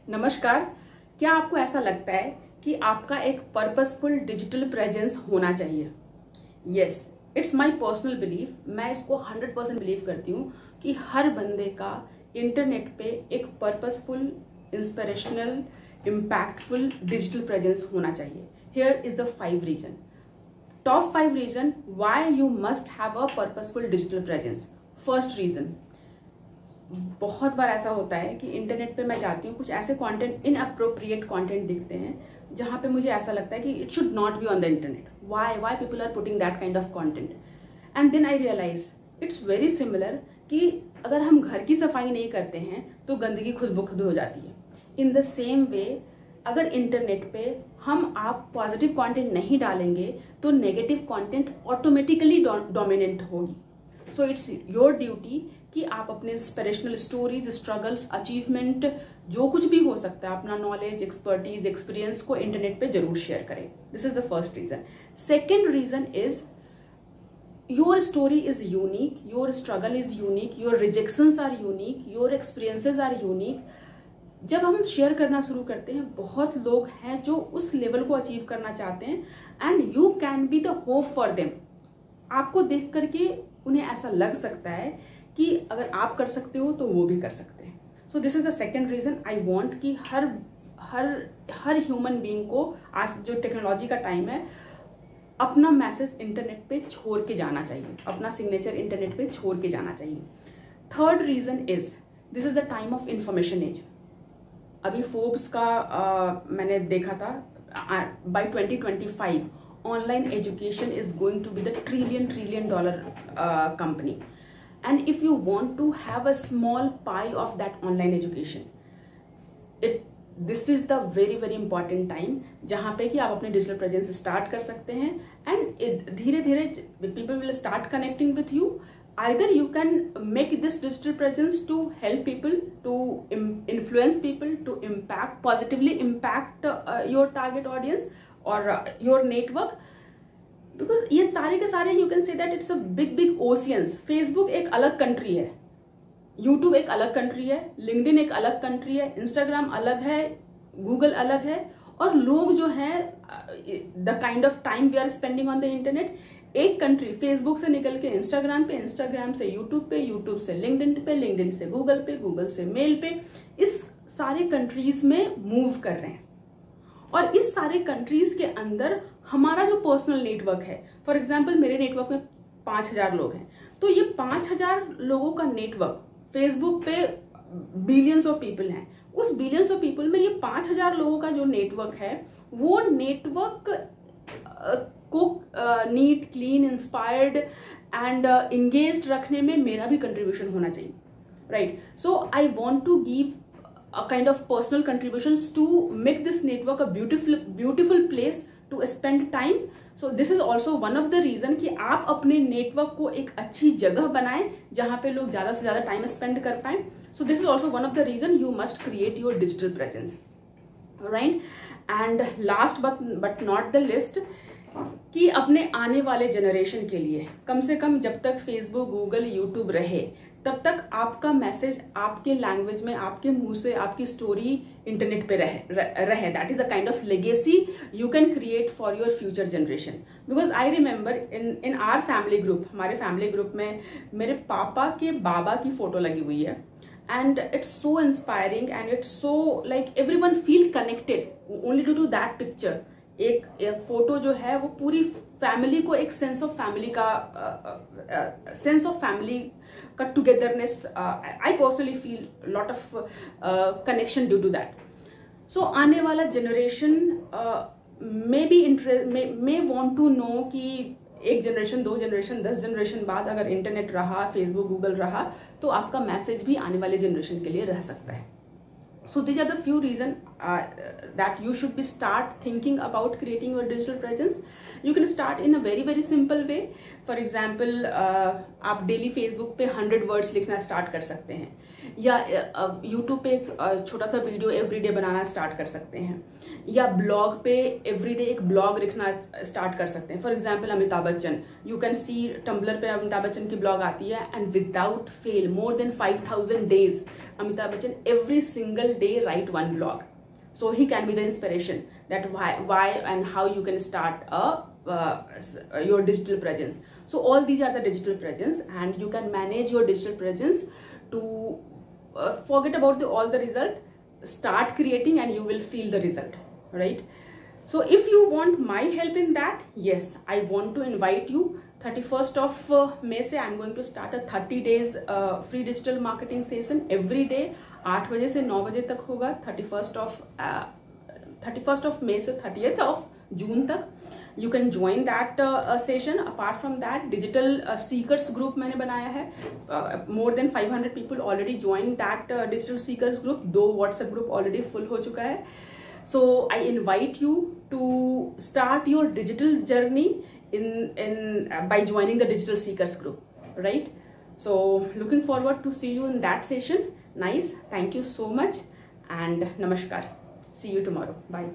नमस्कार। क्या आपको ऐसा लगता है कि आपका एक पर्पसफुल डिजिटल प्रेजेंस होना चाहिए? Yes, it's my personal belief. मैं इसको 100% बिलीव करती हूँ कि हर बंदे का इंटरनेट पे एक purposeful, inspirational, impactful digital presence होना चाहिए। Here is the 5 reason. Top 5 reason why you must have a purposeful digital presence. First reason, बहुत बार ऐसा होता है कि इंटरनेट पे मैं जाती हूँ, कुछ ऐसे कंटेंट, इनअप्रोप्रिएट कंटेंट दिखते हैं जहाँ पे मुझे ऐसा लगता है कि it should not be on the internet. Why people are putting that kind of content. And then I realize it's very similar कि अगर हम घर की सफाई नहीं करते हैं तो गंदगी खुद ब खुद हो जाती है। इन द सेम वे, अगर इंटरनेट पे आप पॉजिटिव कंटेंट नहीं डालेंगे तो नेगेटिव कंटेंट ऑटोमेटिकली डोमिनेंट होगी। सो इट्स योर ड्यूटी कि आप अपने इंस्पिरेशनल स्टोरीज, स्ट्रगल्स, अचीवमेंट, जो कुछ भी हो सकता है, अपना नॉलेज, एक्सपर्टीज, एक्सपीरियंस को इंटरनेट पे जरूर शेयर करें। This is the first reason. Second reason is your story is unique, your struggle is unique, your rejections are unique, your experiences are unique. जब हम शेयर करना शुरू करते हैं, बहुत लोग हैं जो उस लेवल को अचीव करना चाहते हैं and you can be the hope for them. आपको देख करके उन्हें ऐसा लग सकता है कि अगर आप कर सकते हो तो वो भी कर सकते हैं। So this is the second reason I want कि हर ह्यूमन बीइंग को, आज जो टेक्नोलॉजी का टाइम है, अपना मैसेज इंटरनेट पे छोड़ के जाना चाहिए, अपना सिग्नेचर इंटरनेट पे छोड़ के जाना चाहिए। Third reason is this is the time of information age. अभी फोर्ब्स का मैंने देखा था, by 2025 online education is going to be the trillion dollar company. And if you want to have a small pie of that online education, this is the very important time जहाँ पे कि आप अपने digital presence start कर सकते हैं and धीरे धीरे people will start connecting with you. Either you can make this digital presence to help people, to influence people, to positively impact your target audience or your network. Because ये सारे के सारे, you can say that it's a big oceans. Facebook एक अलग country है, YouTube एक अलग country है, लिंक्डइन एक अलग कंट्री है, इंस्टाग्राम अलग है, गूगल अलग है, और लोग जो है, the kind of time we are spending on the internet, एक कंट्री फेसबुक से निकल के इंस्टाग्राम पे, इंस्टाग्राम से यूट्यूब पे, यूट्यूब से लिंक्डइन पे, लिंक्डइन से गूगल पे, गूगल से मेल पे, इस सारे कंट्रीज में मूव कर रहे हैं। और इस सारे कंट्रीज के अंदर हमारा जो पर्सनल नेटवर्क है, फॉर एग्जाम्पल मेरे नेटवर्क में 5000 लोग हैं, तो ये 5000 लोगों का नेटवर्क, फेसबुक पे बिलियंस ऑफ पीपल हैं, उस बिलियंस ऑफ पीपल में ये 5000 लोगों का जो नेटवर्क है, वो नेटवर्क को neat, clean, inspired and engaged रखने में मेरा भी कंट्रीब्यूशन होना चाहिए, right? So I want to give a kind of personal contributions to make this network a beautiful place to spend time. So this is also one of the reason कि आप अपने network को एक अच्छी जगह बनाएं जहां पे लोग ज्यादा से ज्यादा टाइम स्पेंड कर पाएं. So this is also one of the reason you must create your digital presence, right? And last but not the least, कि अपने आने वाले जनरेशन के लिए कम से कम जब तक फेसबुक, गूगल, यूट्यूब रहे, तब तक आपका मैसेज आपके लैंग्वेज में, आपके मुंह से, आपकी स्टोरी इंटरनेट पे रहे. That is a kind of legacy you can create for your future generation. Because I remember in our family group, हमारे फैमिली ग्रुप में मेरे पापा के बाबा की फोटो लगी हुई है and it's so inspiring and it's so like everyone feel connected only due to that picture. एक फोटो जो है वो पूरी फैमिली को एक सेंस ऑफ फैमिली का togetherness, I personally feel lot of connection due to that. So आने वाला generation may want to know कि एक जनरेशन, 2 जनरेशन, 10 जनरेशन बाद अगर इंटरनेट रहा, फेसबुक, गूगल रहा, तो आपका मैसेज भी आने वाले जनरेशन के लिए रह सकता है. So these are the few reasons that you should be start thinking about creating your digital presence. You can start in a very simple way. For example, आप daily Facebook पे 100 words लिखना start कर सकते हैं. या YouTube पे एक छोटा सा वीडियो एवरीडे बनाना स्टार्ट कर सकते हैं, या ब्लॉग पे एवरीडे एक ब्लॉग लिखना स्टार्ट कर सकते हैं। For example Amitabh Bachchan, you can see Tumblr पे अमिताभ बच्चन की ब्लॉग आती है, and without fail more than 5000 days Amitabh Bachchan every single day write one blog. So he can be the inspiration that why and how you can start your digital presence. So all these are the digital presence, and you can manage your digital presence to forget about all the result, start creating, and you will feel the result, right? So if you want my help in that, yes, I want to invite you. 31st of May से I'm going to start a 30 days free digital marketing session every day. 8 बजे से 9 बजे तक होगा। 31st of May से 30th of June तक you can join that session. Apart from that, digital seekers group मैंने बनाया है। More than 500 people already joined that digital seekers group. 2 WhatsApp group already full हो चुका है। So I invite you to start your digital journey by joining the digital seekers group, right? So looking forward to see you in that session. Nice. Thank you so much, and namaskar. See you tomorrow. Bye.